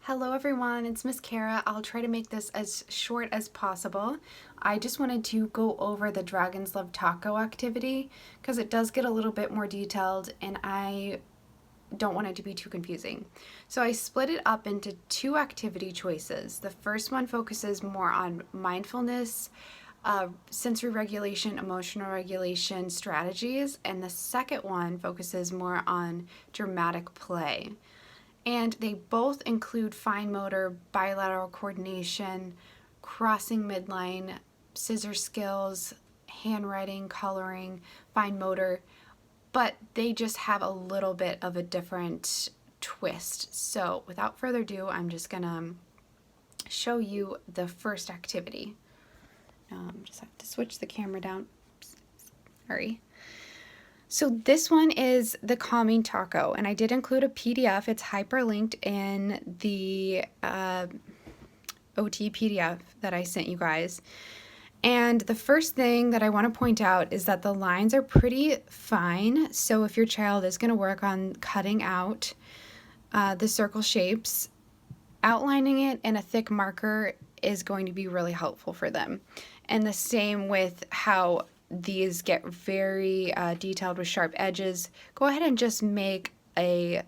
Hello everyone, it's Miss Kara. I'll try to make this as short as possible. I just wanted to go over the Dragons Love Taco activity because it does get a little bit more detailed and I don't want it to be too confusing. So I split it up into two activity choices. The first one focuses more on mindfulness, sensory regulation, emotional regulation strategies, and the second one focuses more on dramatic play. And they both include fine motor, bilateral coordination, crossing midline, scissor skills, handwriting, coloring, fine motor, but they just have a little bit of a different twist. So without further ado, I'm just gonna show you the first activity. Just have to switch the camera down. Sorry. So this one is the Calming Taco, and I did include a PDF. It's hyperlinked in the OT PDF that I sent you guys. And the first thing that I want to point out is that the lines are pretty fine. So if your child is going to work on cutting out the circle shapes, outlining it in a thick marker is going to be really helpful for them. And the same with how these get very detailed with sharp edges. Go ahead and just make a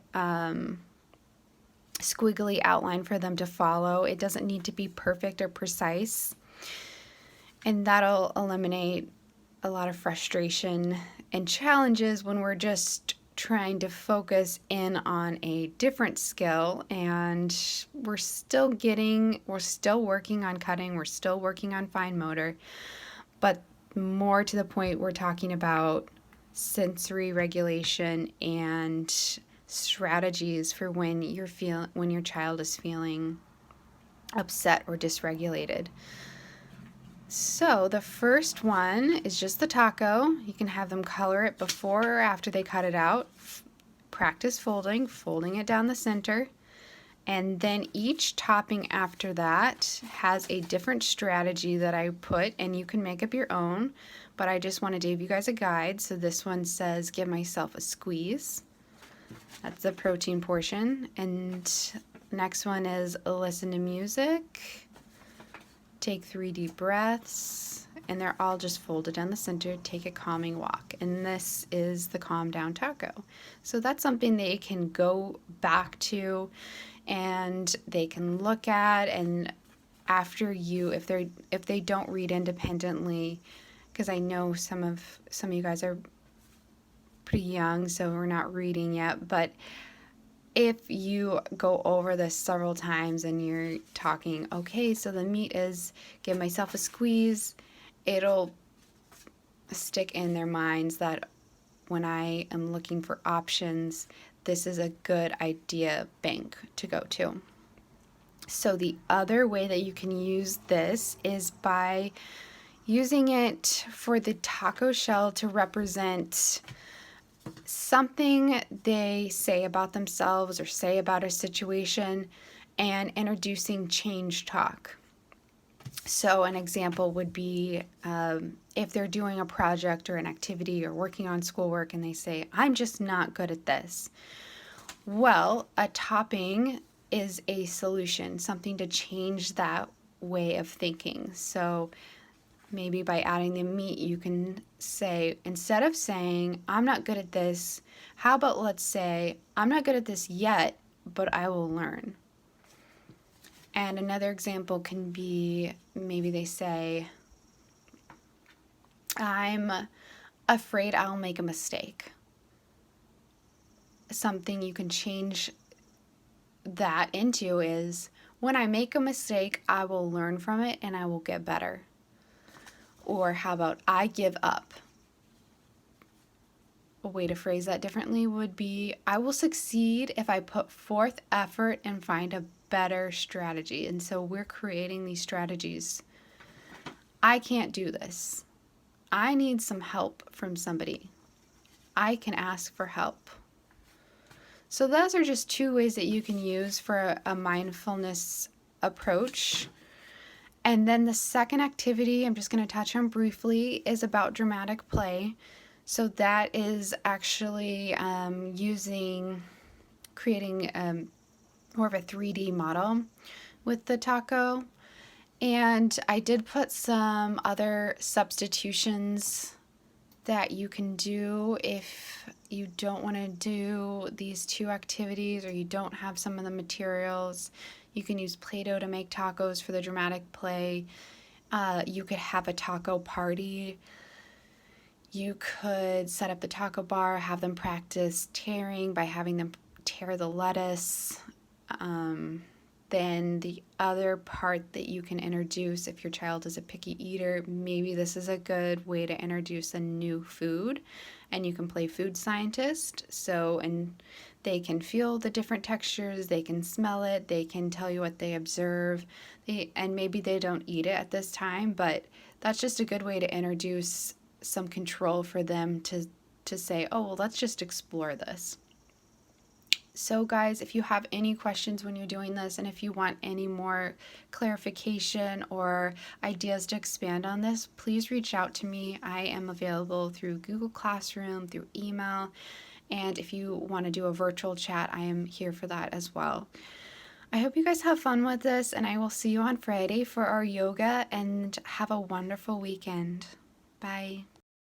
squiggly outline for them to follow. It doesn't need to be perfect or precise. And that'll eliminate a lot of frustration and challenges when we're just trying to focus in on a different skill and we're still working on cutting, we're still working on fine motor, but more to the point, we're talking about sensory regulation and strategies for when your child is feeling upset or dysregulated. So the first one is just the taco. You can have them color it before or after they cut it out. Practice folding it down the center. And then each topping after that has a different strategy that I put, and you can make up your own, but I just wanted to give you guys a guide. So this one says, give myself a squeeze. That's the protein portion. And next one is listen to music. Take 3 deep breaths, and they're all just folded down the center. Take a calming walk, and this is the calm down taco. So that's something they can go back to and they can look at, and after if they don't read independently, because I know some of you guys are pretty young, so we're not reading yet, but if you go over this several times and you're talking, okay, so the meat is give myself a squeeze, it'll stick in their minds that when I am looking for options, this is a good idea bank to go to. So the other way that you can use this is by using it for the taco shell to represent something they say about themselves or say about a situation, and introducing change talk. So an example would be if they're doing a project or an activity or working on schoolwork and they say, I'm just not good at this. Well, a topping is a solution, something to change that way of thinking. So maybe by adding the meat, you can say, instead of saying, I'm not good at this, how about let's say, I'm not good at this yet, but I will learn. And another example can be, maybe they say, I'm afraid I'll make a mistake. Something you can change that into is, when I make a mistake, I will learn from it and I will get better. Or how about, I give up? A way to phrase that differently would be, I will succeed if I put forth effort and find a better strategy. And so we're creating these strategies. I can't do this. I need some help from somebody. I can ask for help. So those are just two ways that you can use for a mindfulness approach. And then the second activity I'm just going to touch on briefly is about dramatic play. So that is actually creating more of a 3D model with the taco. And I did put some other substitutions that you can do if you don't want to do these two activities or you don't have some of the materials. You can use Play-Doh to make tacos for the dramatic play. You could have a taco party. You could set up the taco bar, have them practice tearing by having them tear the lettuce. Then the other part that you can introduce if your child is a picky eater, maybe this is a good way to introduce a new food, and you can play food scientist. So, and they can feel the different textures, they can smell it, they can tell you what they observe, and maybe they don't eat it at this time, but that's just a good way to introduce some control for them to say, oh, well, let's just explore this. So guys, if you have any questions when you're doing this, and if you want any more clarification or ideas to expand on this, please reach out to me. I am available through Google Classroom, through email, and if you want to do a virtual chat, I am here for that as well. I hope you guys have fun with this, and I will see you on Friday for our yoga, and have a wonderful weekend. Bye.